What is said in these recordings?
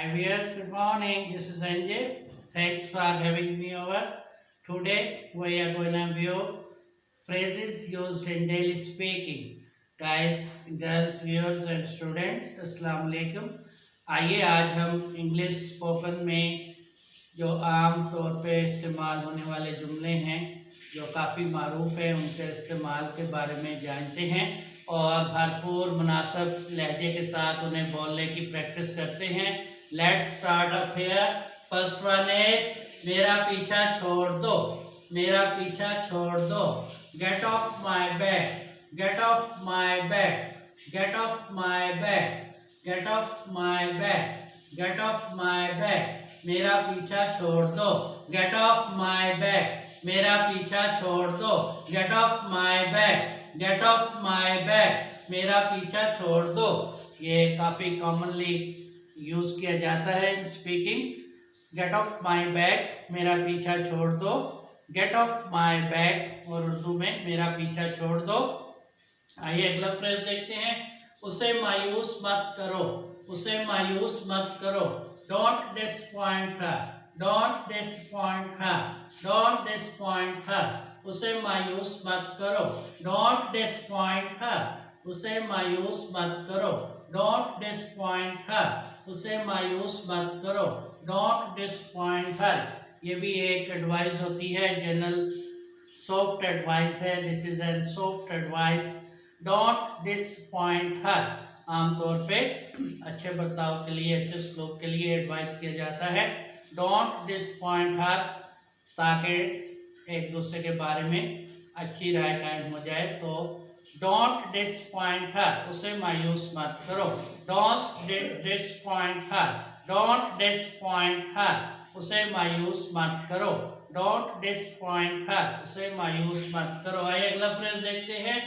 Hi viewers, good morning. This is Sanjay. Thanks for having me over. Today we are going to view phrases used in daily speaking. Guys, girls, viewers and students, अस्सलाम वालेकुम. आइए आज हम English spoken में जो आम तौर पे इस्तेमाल होने वाले जुमले हैं जो काफ़ी मारूफ है उनके इस्तेमाल के बारे में जानते हैं और भरपूर मुनासिब लहजे के साथ उन्हें बोलने की प्रैक्टिस करते हैं. Let's start up here. First one is मेरा पीछा छोड़ दो. मेरा पीछा छोड़ दो. Get off my back. Get off my back. Get off my back. Get off my back. Get off my back. मेरा पीछा छोड़ दो. Get off my back. मेरा पीछा छोड़ दो. Get off my back. Get off my back. मेरा पीछा छोड़ दो. ये काफ़ी कॉमनली यूज़ किया जाता है in speaking. Get off my back, मेरा पीछा छोड़ दो. गेट ऑफ माई बैक और उर्दू में मेरा पीछा छोड़ दो. आइए अगला फ्रेज देखते हैं. उसे मायूस मत करो. उसे मायूस मत करो. Don't disappoint her. Don't disappoint her. Don't disappoint her. उसे मायूस मत करो. Don't disappoint her. उसे मायूस मत करो. Don't disappoint her. उसे मायूस मत करो. Don't disappoint her. ये भी एक एडवाइस होती है, जनरल सॉफ्ट एडवाइस है. This is an soft advice. Don't disappoint her आमतौर पे अच्छे बर्ताव के लिए, अच्छे सलूक के लिए एडवाइस किया जाता है. डोंट डिसपॉइंट हर ताकि एक दूसरे के बारे में अच्छी राय कायम हो जाए. तो डोंट डिसपॉइंट हर, उसे मायूस मत करो. Don't disappoint her. Don't disappoint her. उसे मायूस मत करो. Don't disappoint her. उसे मायूस मत करो. आइए अगला फ्रेज देखते हैं.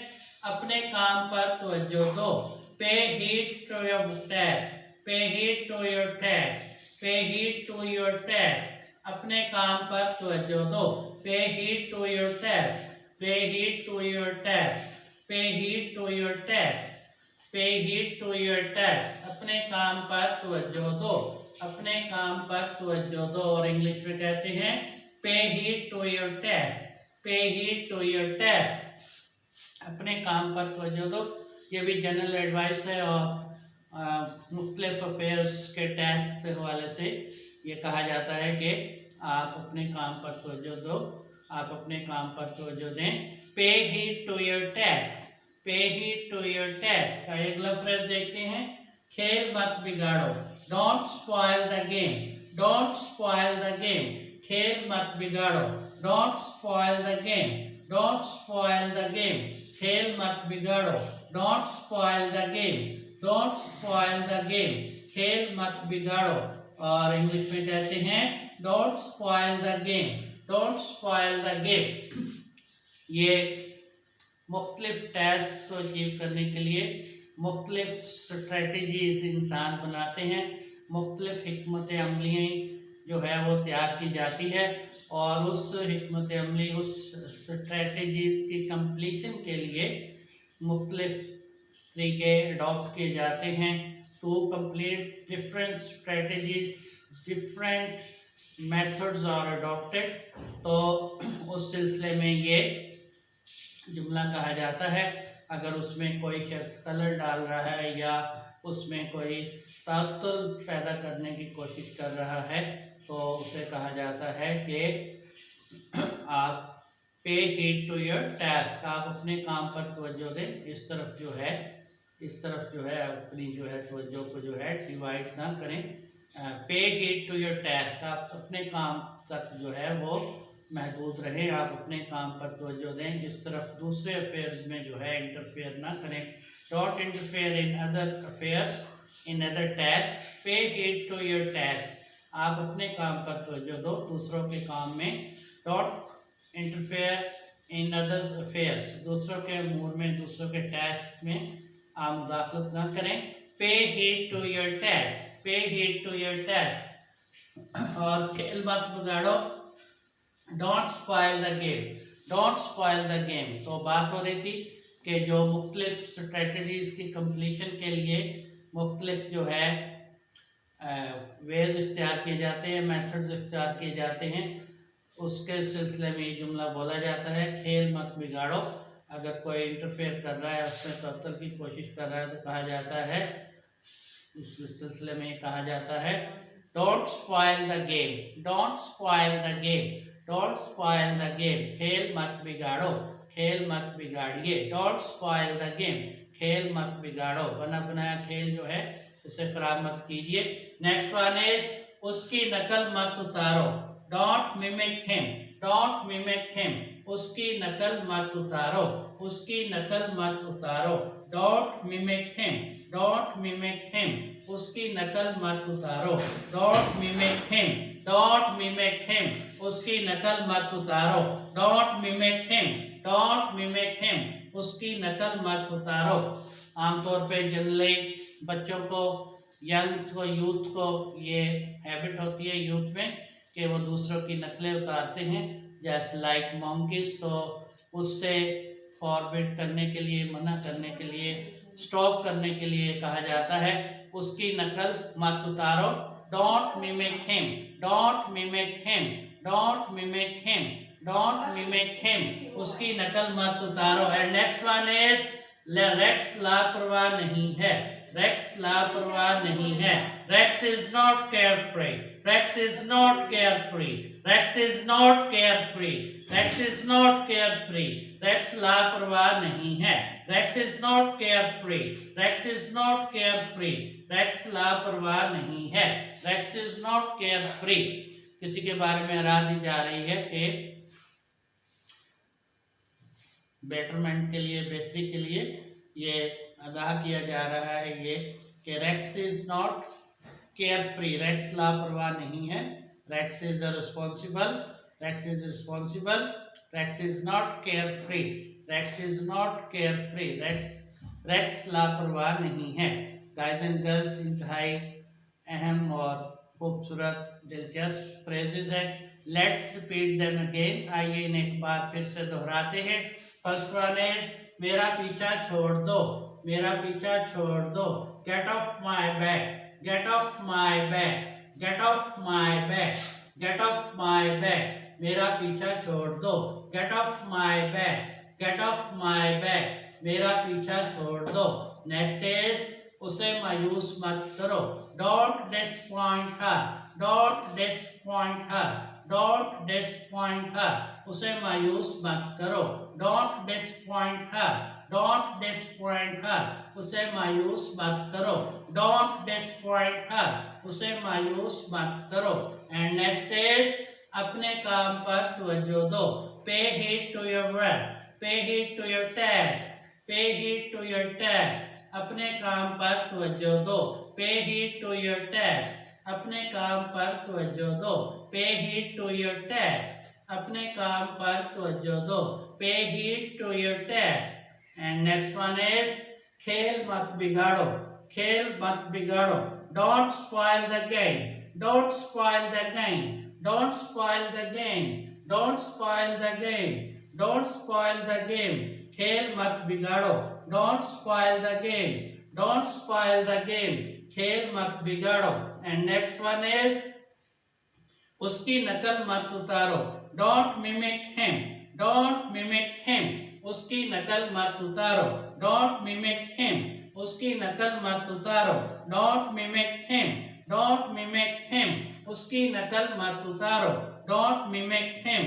अपने काम पर तवज्जो दो. Pay heed to your task. Pay heed to your task. Pay heed to your task. अपने काम पर तवज्जो दो. Pay heed to your task. Pay heed to your task. Pay heed to your task. Pay heed to your task. अपने काम पर तवज्जो दो. अपने काम पर तवज्जो दो. और इंग्लिश में कहते हैं पे heed to your task. Pay heed to your task. अपने काम पर तवज्जो दो. ये भी जनरल एडवाइस है और मुख्तलिफ अफेयर्स के टास्क के हवाले से ये कहा जाता है कि आप अपने काम पर तवज्जो दो. आप अपने काम पर तवज्जो दें. Pay heed to your task. Pay heed to your task. का अगला फ्रेज देखते हैं. खेल मत बिगाड़ो. Don't spoil the game. Don't spoil the game. खेल मत बिगाड़ो. Don't spoil the game. Don't spoil the game. खेल मत बिगाड़ो. Don't spoil the game. Don't spoil the game. खेल मत बिगाड़ो. और इंग्लिश में कहते हैं don't spoil the game. Don't spoil the game. ये मुख्तलिफ टास्क को अचीव करने के लिए मुख्तलिफ स्ट्रेटजीज इंसान बनाते हैं. मुख्तलिफ हिकमत अमली जो है वो तैयार की जाती है और उस हिकमत अमली, उस स्ट्रेटजीज की कंप्लीशन के लिए मुख्तलिफ तरीके अडॉप्ट किए जाते हैं. To complete different strategies, different methods are adopted. तो उस सिलसिले में ये जुमला कहा जाता है. अगर उसमें कोई शख्स कलर डाल रहा है या उसमें कोई तातुल पैदा करने की कोशिश कर रहा है तो उसे कहा जाता है कि आप पे हीड टू योर टास्क. आप अपने काम पर तवज्जो दें. इस तरफ जो है अपनी जो है तवज्जो को जो है डिवाइड ना करें. Pay heed to your task. आप अपने काम तक जो है वो महदूद रहें. आप अपने काम पर तवज्जो दें. इस तरफ दूसरे अफेयर्स में जो है इंटरफेयर ना करें. Don't interfere in other affairs, in other task. Pay heed to your task. आप अपने काम पर तवज्जो दो, दूसरों के काम में. Don't interfere in other affairs. दूसरों के अमूर में, दूसरों के टास्क में आप मुदाखलत ना करें. Pay heed to your task. Pay heed to your task. और खेल मत बिगाड़ो. Don't spoil the game. Don't spoil the game. तो बात हो रही थी कि जो मुख्तलिफ स्ट्रेटजीज की कंप्लीशन के लिए मुख्तलिफ जो है वेज इख्तियार किए जाते हैं, मेथड्स इख्तियार किए जाते हैं, उसके सिलसिले में ये जुमला बोला जाता है, खेल मत बिगाड़ो। अगर कोई इंटरफेयर कर रहा है, उसमें तब्दील की कोशिश कर रहा है, तो कहा जाता है, उस सिलसिले में कहा जाता है, don't spoil the game, don't spoil the game, don't spoil the game, खेल मत बिगाड़ो, खेल मत बिगाड़िए, डोंट स्पॉइल द गेम, खेल मत बिगाड़ो, बना बनाया खेल जो है उसे खराब मत कीजिए। नेक्स्ट वन इज, उसकी नकल मत उतारो, don't mimic him, don't mimic him, उसकी नकल मत उतारो, उसकी नकल मत उतारो, don't mimic him, don't mimic him, उसकी नकल मत उतारो, don't mimic him, don't mimic him, उसकी नकल मत उतारो, don't mimic him, don't mimic him, उसकी नकल मत उतारो। आमतौर पे जनरली बच्चों को, यंग्स को, यूथ को ये हैबिट होती है यूथ में कि वो दूसरों की नकलें उतारते हैं, जैसे लाइक मंकीज, तो उससे फॉरबिड करने के लिए, मना करने के लिए, स्टॉप करने के लिए कहा जाता है, उसकी नकल मत उतारो, don't mimic him, don't mimic him, don't mimic him, don't mimic him, उसकी नकल मत उतारो। And next one is, Rex लापरवाह नहीं है, रेक्स लापरवाह नहीं है, Rex is not carefree, Rex is not carefree, Rex is not carefree, Rex is not carefree, racks लापरवाह नहीं है, Rex is not carefree, Rex is not carefree, racks लापरवाह नहीं है, Rex is not carefree. किसी के बारे में राय दी जा रही है कि बेटरमेंट के लिए, बेहतरी के लिए ये आगाह किया जा रहा है ये कि Rex is not carefree, racks लापरवाह नहीं है, Rex is responsible, Rex is responsible, Rex is not carefree, Rex is not carefree, racks लापरवाह नहीं है। गाइस एंड गर्ल्स, इंतहाई अहम और खूबसूरत दिलचस्प फ्रेजेस हैं। लेट्स रिपीट देम अगेन, आइए इन्हें एक बार फिर से दोहराते हैं। फर्स्ट वन इज, मेरा पीछा छोड़ दो, मेरा पीछा छोड़ दो, get off my back, get off my back, get off my back, get off my back, मेरा पीछा छोड़ दो, get off my back, get off my back, मेरा पीछा छोड़ दो। नेक्स्ट इज, उसे मायूस मत करो, don't disappoint her, don't disappoint her, don't disappoint her, उसे मायूस मत करो, don't disappoint her, don't disappoint her, उसे मायूस मत करो, डोंट डिसपॉइंट हर, उसे मायूस मत करो। एंड नेक्स्ट इज, अपने काम पर तवज्जो दो, pay heed to your work, पे heed to your task, pay heed to your task, अपने काम पर तवज्जो दो, pay heed to your task, अपने काम पर तवज्जो दो, pay heed to your task, अपने काम पर तवज्जो दो, pay heed to your task. And next one is, खेल मत बिगाड़ो, खेल मत बिगाड़ो, don't spoil the game, don't spoil the game, don't spoil the game, don't spoil the game, don't spoil the game, खेल मत बिगाड़ो, don't spoil the game, don't spoil the game, खेल मत बिगाड़ो। एंड नेक्स्ट वन इज, उसकी नकल मत उतारो, don't mimic him, don't mimic him, उसकी नकल मत उतारो, डोंट मिमिक हिम, उसकी नकल मत उतारो, don't mimic him, don't mimic him, उसकी नकल मत उतारो, don't mimic him.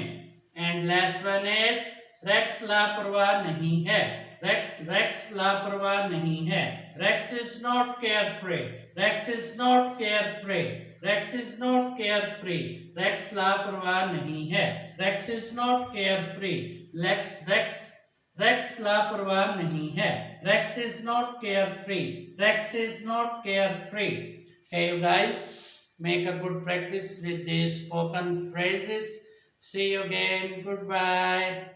And last one is, Rex लापरवाह नहीं है, रेक्स लापरवाह नहीं है, Rex is not carefree, Rex is not carefree, Rex is not carefree, racks लापरवाह नहीं है, Rex is not carefree, racks लापरवाह नहीं है, Rex is not carefree, Rex is not carefree. Hey you guys, make a good practice with these spoken phrases. See you again. Goodbye.